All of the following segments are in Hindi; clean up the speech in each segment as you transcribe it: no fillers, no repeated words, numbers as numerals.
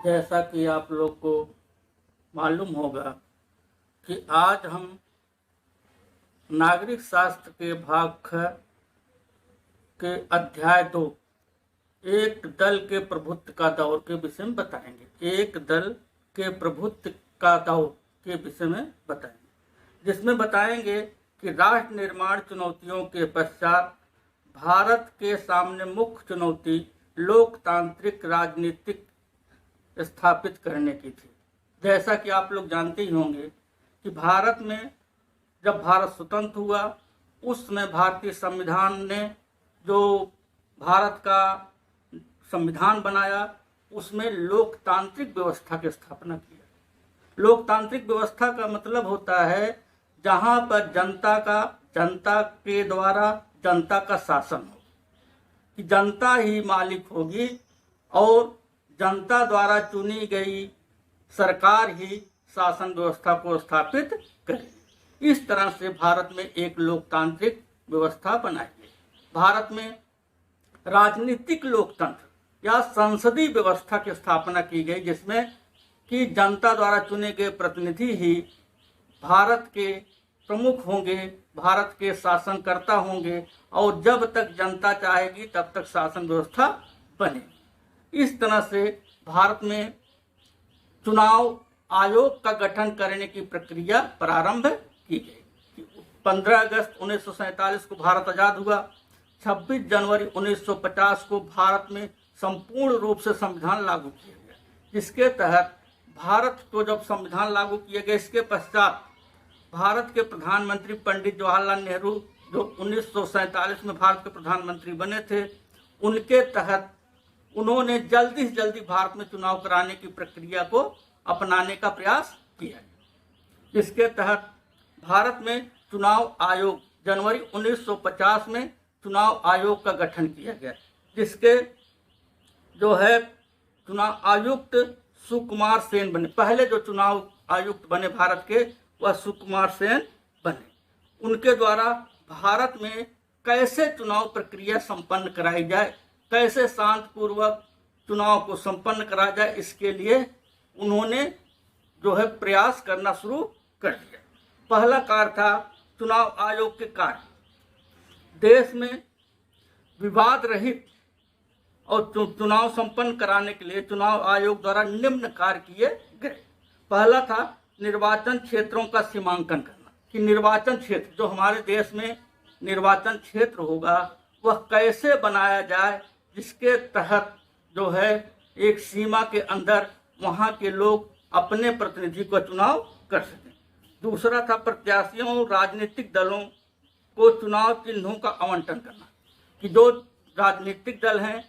जैसा कि आप लोग को मालूम होगा कि आज हम नागरिक शास्त्र के भाग ख के अध्याय 2 एक दल के प्रभुत्व का दौर के विषय में बताएंगे। एक दल के प्रभुत्व का दौर के विषय में बताएंगे, जिसमें बताएंगे कि राष्ट्र निर्माण चुनौतियों के पश्चात भारत के सामने मुख्य चुनौती लोकतांत्रिक राजनीतिक स्थापित करने की थी। जैसा कि आप लोग जानते ही होंगे कि भारत में जब भारत स्वतंत्र हुआ उस समय भारतीय संविधान ने जो भारत का संविधान बनाया उसमें लोकतांत्रिक व्यवस्था की स्थापना की। लोकतांत्रिक व्यवस्था का मतलब होता है जहां पर जनता के द्वारा जनता का शासन हो, कि जनता ही मालिक होगी और जनता द्वारा चुनी गई सरकार ही शासन व्यवस्था को स्थापित करेगी। इस तरह से भारत में एक लोकतांत्रिक व्यवस्था बनाई गई। भारत में राजनीतिक लोकतंत्र या संसदीय व्यवस्था की स्थापना की गई, जिसमें कि जनता द्वारा चुने गए प्रतिनिधि ही भारत के प्रमुख होंगे, भारत के शासनकर्ता होंगे और जब तक जनता चाहेगी तब तक शासन व्यवस्था बनेगी। इस तरह से भारत में चुनाव आयोग का गठन करने की प्रक्रिया प्रारंभ की गई। 15 अगस्त 1947 को भारत आजाद हुआ। 26 जनवरी 1950 को भारत में संपूर्ण रूप से संविधान लागू किया गया, जिसके तहत भारत को जब संविधान लागू किया गया, इसके पश्चात भारत के प्रधानमंत्री पंडित जवाहरलाल नेहरू जो 1947 में भारत के प्रधानमंत्री बने थे, उनके तहत उन्होंने जल्दी से जल्दी भारत में चुनाव कराने की प्रक्रिया को अपनाने का प्रयास किया, जिसके तहत भारत में चुनाव आयोग जनवरी 1950 में चुनाव आयोग का गठन किया गया, जिसके जो है चुनाव आयुक्त सुकुमार सेन बने। पहले जो चुनाव आयुक्त बने भारत के वह सुकुमार सेन बने। उनके द्वारा भारत में कैसे चुनाव प्रक्रिया संपन्न कराई जाए, कैसे शांतिपूर्वक चुनाव को संपन्न कराया जाए, इसके लिए उन्होंने जो है प्रयास करना शुरू कर दिया। पहला कार्य था चुनाव आयोग के कार्य। देश में विवाद रहित और चुनाव संपन्न कराने के लिए चुनाव आयोग द्वारा निम्न कार्य किए गए। पहला था निर्वाचन क्षेत्रों का सीमांकन करना, कि निर्वाचन क्षेत्र जो हमारे देश में निर्वाचन क्षेत्र होगा वह कैसे बनाया जाए, जिसके तहत जो है एक सीमा के अंदर वहाँ के लोग अपने प्रतिनिधि को चुनाव कर सकें। दूसरा था प्रत्याशियों राजनीतिक दलों को चुनाव चिन्हों का आवंटन करना, कि जो राजनीतिक दल हैं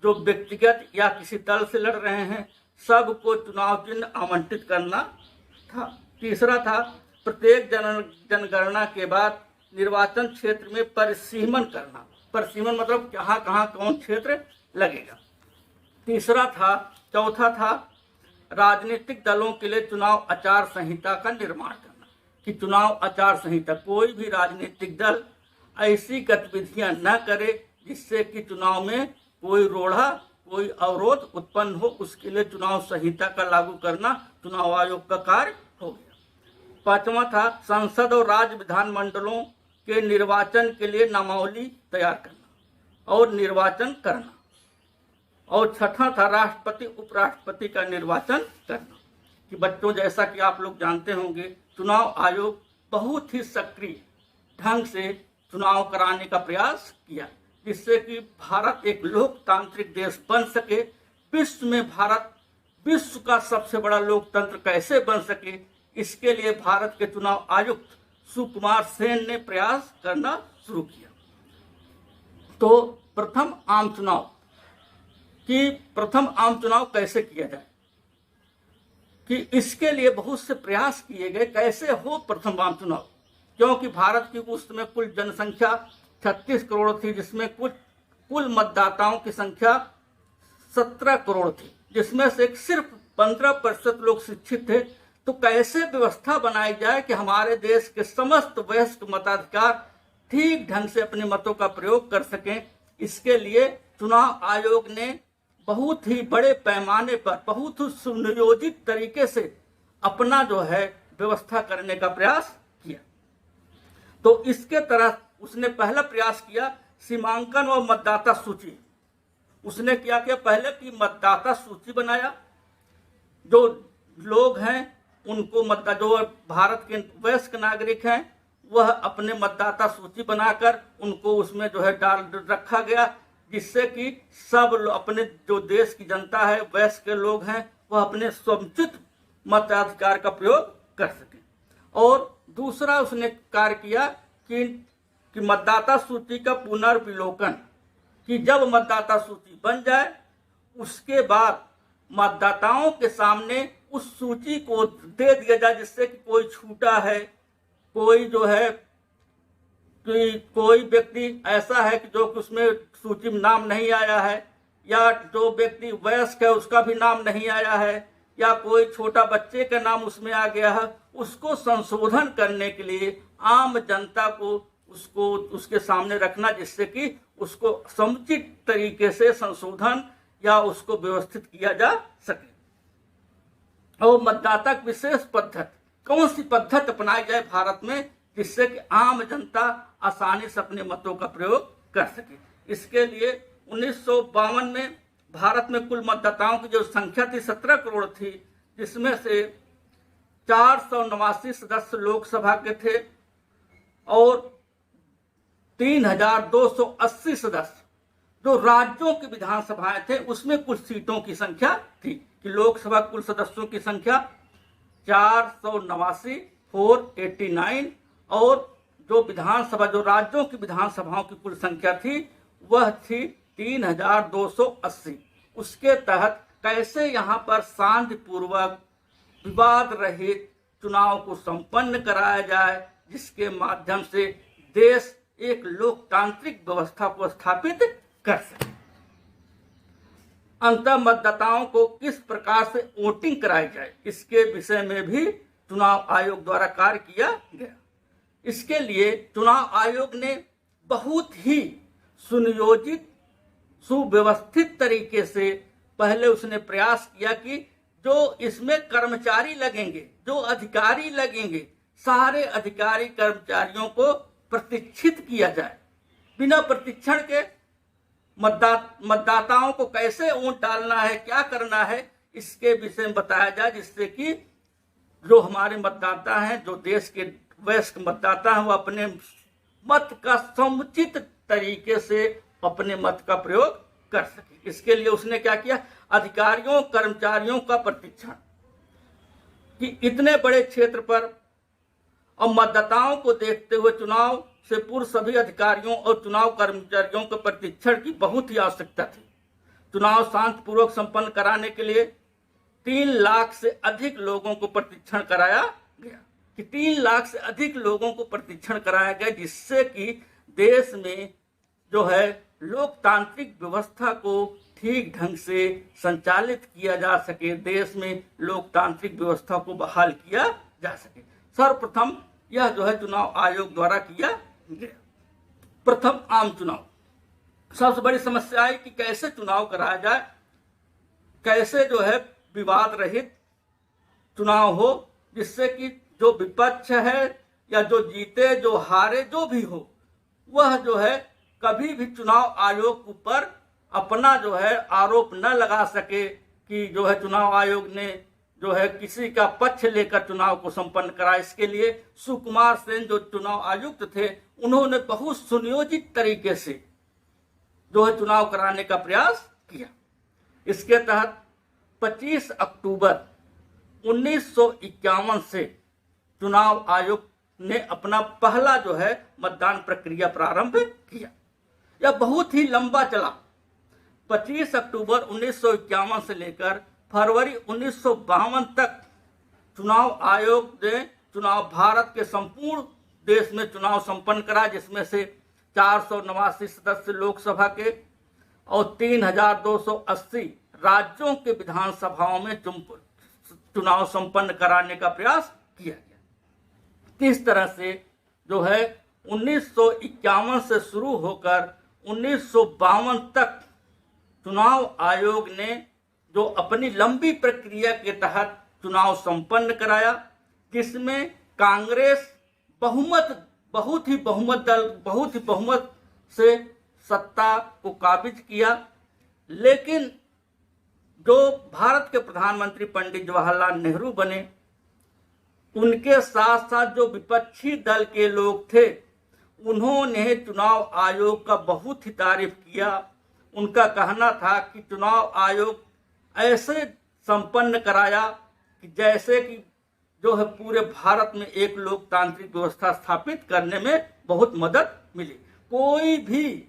जो व्यक्तिगत या किसी दल से लड़ रहे हैं सबको चुनाव चिन्ह आवंटित करना था। तीसरा था प्रत्येक जनगणना के बाद निर्वाचन क्षेत्र में परिसीमन करना। परिसीमन मतलब कहाँ कहाँ कौन क्षेत्र लगेगा। चौथा था राजनीतिक दलों के लिए चुनाव आचार संहिता का निर्माण करना, कि चुनाव आचार संहिता कोई भी राजनीतिक दल ऐसी गतिविधियां न करे जिससे कि चुनाव में कोई रोड़ा कोई अवरोध उत्पन्न हो, उसके लिए चुनाव संहिता का लागू करना चुनाव आयोग का कार्य हो गया। पांचवा था संसद और राज्य विधानमंडलों के निर्वाचन के लिए नामावली तैयार करना और निर्वाचन करना। और छठा था राष्ट्रपति उपराष्ट्रपति का निर्वाचन करना। कि बच्चों, जैसा कि आप लोग जानते होंगे चुनाव आयोग बहुत ही सक्रिय ढंग से चुनाव कराने का प्रयास किया, जिससे कि भारत एक लोकतांत्रिक देश बन सके। विश्व में भारत विश्व का सबसे बड़ा लोकतंत्र कैसे बन सके, इसके लिए भारत के चुनाव आयुक्त सुकुमार सेन ने प्रयास करना शुरू किया। तो प्रथम आम चुनाव कैसे किया जाए, कि इसके लिए बहुत से प्रयास किए गए कैसे हो प्रथम आम चुनाव, क्योंकि भारत की उस समय कुल जनसंख्या 36 करोड़ थी, जिसमें कुल मतदाताओं की संख्या 17 करोड़ थी, जिसमें से सिर्फ 15% लोग शिक्षित थे। तो कैसे व्यवस्था बनाई जाए कि हमारे देश के समस्त वयस्क मताधिकार ठीक ढंग से अपने मतों का प्रयोग कर सकें। इसके लिए चुनाव आयोग ने बहुत ही बड़े पैमाने पर बहुत ही सुनियोजित तरीके से अपना जो है व्यवस्था करने का प्रयास किया। तो इसके तरह उसने पहला प्रयास किया सीमांकन और मतदाता सूची। उसने क्या किया, पहले की मतदाता सूची बनाया, जो लोग हैं उनको जो भारत के वयस्क नागरिक हैं वह अपने मतदाता सूची बनाकर उनको उसमें जो है डाल रखा गया, जिससे कि सब अपने जो देश की जनता है वयस्क लोग हैं वह अपने समुचित मताधिकार का प्रयोग कर सके। और दूसरा उसने कार्य किया कि मतदाता सूची का पुनर्विलोकन, कि जब मतदाता सूची बन जाए उसके बाद मतदाताओं के सामने उस सूची को दे दिया जाए, जिससे कि कोई छूटा है, कोई जो है कोई व्यक्ति ऐसा है कि जो कि उसमें सूची में नाम नहीं आया है, या जो व्यक्ति वयस्क है उसका भी नाम नहीं आया है, या कोई छोटा बच्चे का नाम उसमें आ गया है, उसको संशोधन करने के लिए आम जनता को उसको उसके सामने रखना, जिससे कि उसको समुचित तरीके से संशोधन या उसको व्यवस्थित किया जा सके। और मतदाता की विशेष पद्धति, कौन सी पद्धति अपनाई जाए भारत में जिससे कि आम जनता आसानी से अपने मतों का प्रयोग कर सके। इसके लिए 1952 में भारत में कुल मतदाताओं की जो संख्या थी 17 करोड़ थी, जिसमें से 489 सदस्य लोकसभा के थे और 3280 सदस्य जो राज्यों की विधानसभाएं थे उसमें कुल सीटों की संख्या थी, कि लोकसभा कुल सदस्यों की संख्या 489 489 और जो विधानसभा जो राज्यों की विधानसभाओं की कुल संख्या थी वह थी 3280। उसके तहत कैसे यहाँ पर शांतिपूर्वक विवाद रहित चुनाव को संपन्न कराया जाए, जिसके माध्यम से देश एक लोकतांत्रिक व्यवस्था को स्थापित कर सके। अंततः मतदाताओं को किस प्रकार से वोटिंग कराई जाए, इसके विषय में भी चुनाव आयोग द्वारा कार्य किया गया। इसके लिए चुनाव आयोग ने बहुत ही सुनियोजित सुव्यवस्थित तरीके से पहले उसने प्रयास किया कि जो इसमें कर्मचारी लगेंगे, जो अधिकारी लगेंगे, सारे अधिकारी कर्मचारियों को प्रशिक्षित किया जाए। बिना प्रशिक्षण के मतदाताओं को कैसे वोट डालना है, क्या करना है, इसके विषय में बताया जाए, जिससे कि जो हमारे मतदाता हैं, जो देश के वयस्क मतदाता हैं, वो अपने मत का समुचित तरीके से अपने मत का प्रयोग कर सके। इसके लिए उसने क्या किया, अधिकारियों कर्मचारियों का प्रशिक्षण, कि इतने बड़े क्षेत्र पर और मतदाताओं को देखते हुए चुनाव से पूर्व सभी अधिकारियों और चुनाव कर्मचारियों के प्रशिक्षण की बहुत ही आवश्यकता थी। चुनाव शांतिपूर्वक संपन्न कराने के लिए 3 लाख से अधिक लोगों को प्रशिक्षण कराया गया, कि 3 लाख से अधिक लोगों को प्रशिक्षण कराया गया, जिससे कि देश में जो है लोकतांत्रिक व्यवस्था को ठीक ढंग से संचालित किया जा सके, देश में लोकतांत्रिक व्यवस्था को बहाल किया जा सके। सर्वप्रथम यह जो है चुनाव आयोग द्वारा किया गया। प्रथम आम चुनाव, सबसे बड़ी समस्या है कि कैसे चुनाव कराया जाए, कैसे जो है विवाद रहित चुनाव हो, जिससे कि जो विपक्ष है या जो जीते जो हारे जो भी हो, वह जो है कभी भी चुनाव आयोग पर अपना जो है आरोप न लगा सके कि जो है चुनाव आयोग ने जो है किसी का पक्ष लेकर चुनाव को संपन्न करा। इसके लिए सुकुमार सेन जो चुनाव आयुक्त थे, उन्होंने बहुत सुनियोजित तरीके से जो है चुनाव कराने का प्रयास किया। इसके तहत 25 अक्टूबर 1951 से चुनाव आयोग ने अपना पहला जो है मतदान प्रक्रिया प्रारंभ किया। यह बहुत ही लंबा चला। 25 अक्टूबर 1951 से लेकर फरवरी 1952 तक चुनाव आयोग ने चुनाव भारत के संपूर्ण देश में चुनाव संपन्न करा, जिसमें से 489 सदस्य लोकसभा के और 3280 राज्यों के विधानसभाओं में चुनाव संपन्न कराने का प्रयास किया गया। इस तरह से जो है 1951 से शुरू होकर 1952 तक चुनाव आयोग ने जो अपनी लंबी प्रक्रिया के तहत चुनाव संपन्न कराया, जिसमें कांग्रेस बहुत ही बहुमत से सत्ता को काबिज किया, लेकिन जो भारत के प्रधानमंत्री पंडित जवाहरलाल नेहरू बने, उनके साथ साथ जो विपक्षी दल के लोग थे, उन्होंने चुनाव आयोग का बहुत ही तारीफ किया। उनका कहना था कि चुनाव आयोग ऐसे संपन्न कराया कि जैसे कि जो है पूरे भारत में एक लोकतांत्रिक व्यवस्था स्थापित करने में बहुत मदद मिली। कोई भी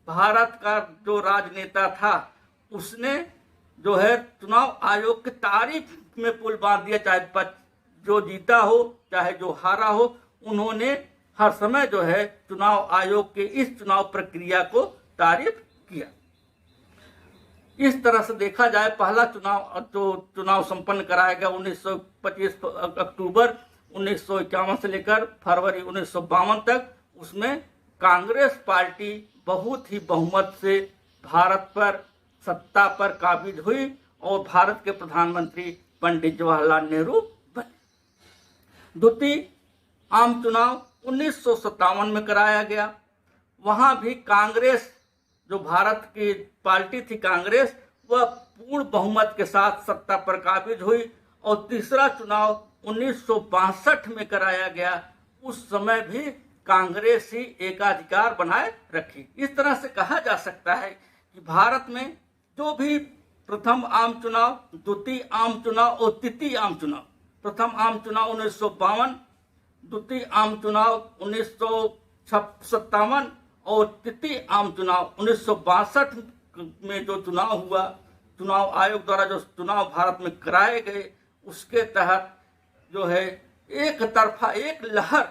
भारत का जो राजनेता था, उसने जो है चुनाव आयोग की तारीफ में पुल बांध दिया, चाहे जो जीता हो चाहे जो हारा हो। उन्होंने हर समय जो है चुनाव आयोग के इस चुनाव प्रक्रिया को तारीफ किया। इस तरह से देखा जाए, पहला चुनाव संपन्न कराया गया 1925 अक्टूबर 1951 से लेकर फरवरी 1952 तक। उसमें कांग्रेस पार्टी बहुत ही बहुमत से भारत पर सत्ता पर काबिज हुई और भारत के प्रधानमंत्री पंडित जवाहरलाल नेहरू बने। द्वितीय आम चुनाव 1957 में कराया गया। वहां भी कांग्रेस, जो भारत की पार्टी थी कांग्रेस, वह पूर्ण बहुमत के साथ सत्ता पर काबिज हुई। और तीसरा चुनाव 1962 में कराया गया। उस समय भी कांग्रेस ही एकाधिकार बनाए रखी। इस तरह से कहा जा सकता है कि भारत में जो भी प्रथम आम चुनाव, द्वितीय आम चुनाव और तृतीय आम चुनाव, प्रथम आम चुनाव 1952, द्वितीय आम चुनाव 1957 और तृतीय आम चुनाव 1962 में जो चुनाव हुआ, चुनाव आयोग द्वारा जो चुनाव भारत में कराए गए, उसके तहत जो है एक तरफा एक लहर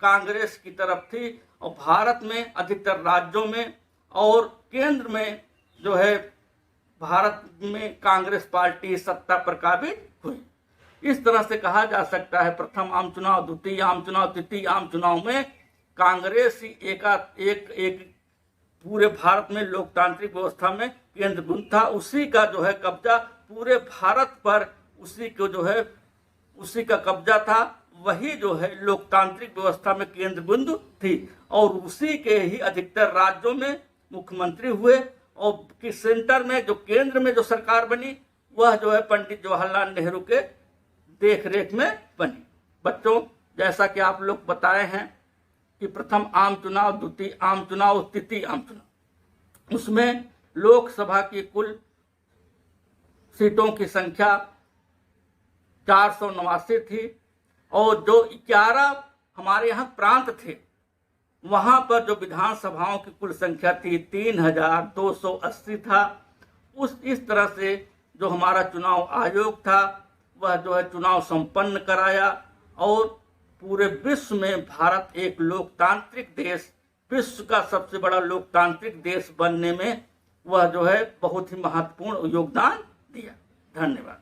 कांग्रेस की तरफ थी। और भारत में अधिकतर राज्यों में और केंद्र में जो है भारत में कांग्रेस पार्टी सत्ता पर काबिज हुई। इस तरह से कहा जा सकता है प्रथम आम चुनाव, द्वितीय आम चुनाव, तृतीय आम चुनाव में कांग्रेस ही एक पूरे भारत में लोकतांत्रिक व्यवस्था में केंद्र बिंदु था। उसी का जो है कब्जा पूरे भारत पर, उसी का कब्जा था। वही जो है लोकतांत्रिक व्यवस्था में केंद्र बिंदु थी और उसी के ही अधिकतर राज्यों में मुख्यमंत्री हुए। और किस सेंटर में, जो केंद्र में जो सरकार बनी, वह जो है पंडित जवाहरलाल नेहरू के देखरेख में बनी। बच्चों, जैसा कि आप लोग बताए हैं कि प्रथम आम चुनाव, द्वितीय आम चुनाव और तृतीय आम चुनाव, उसमें लोकसभा की कुल सीटों की संख्या 489 थी और जो 11 हमारे यहाँ प्रांत थे, वहां पर जो विधानसभाओं की कुल संख्या थी 3280 था। इस तरह से जो हमारा चुनाव आयोग था, वह जो है चुनाव संपन्न कराया और पूरे विश्व में भारत एक लोकतांत्रिक देश, विश्व का सबसे बड़ा लोकतांत्रिक देश बनने में वह जो है बहुत ही महत्वपूर्ण योगदान दिया। धन्यवाद।